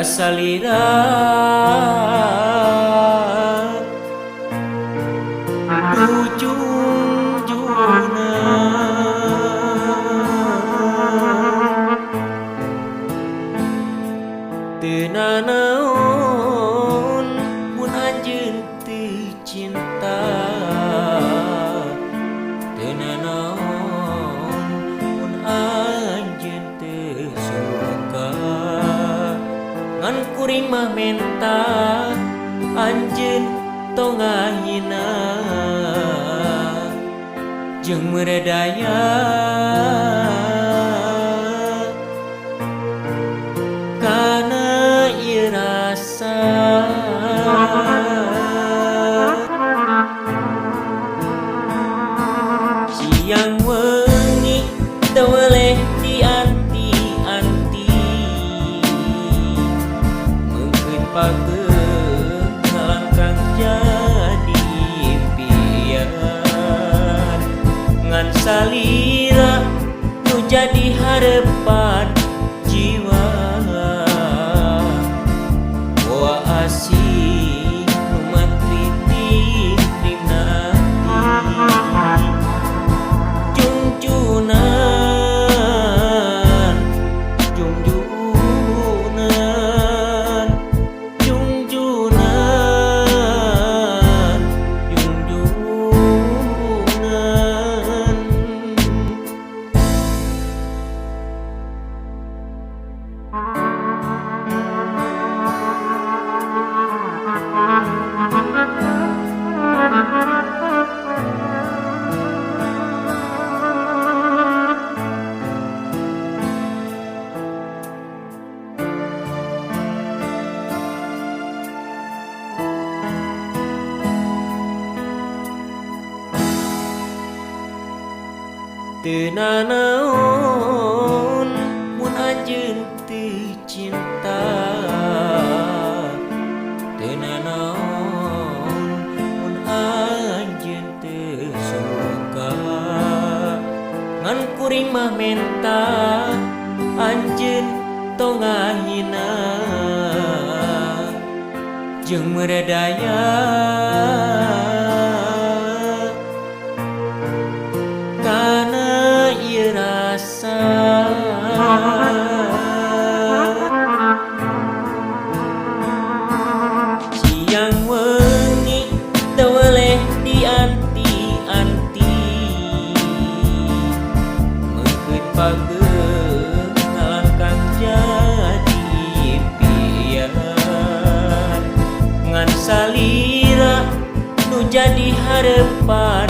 salira ujung-juna teu nanaon mun anjeun teu cinta, teu nanaon mun anjeun teu suka. Ngan kuring mah menta anjeun tong ngahina jeung meredaya kana ieu rasa. Siang wengi teu weleh dianti-anti mungkin pageung ngalangkang jadi impian. Ngan salira nu jadi harepan jiwa, boa asih nu mantri timnati jungjunan jungjunan jungjunan jungjunan. Teu nanaon mun anjeun teu cinta, teu nanaon mun anjeun teu suka. Ngan kuring mah menta anjeun tong ngahina jeung meredaya kana ieu rasa. Siang wengi teu weleh dianti-anti mungkin pageung ngalangkang jadi impian. Ngan salira nu jadi harepan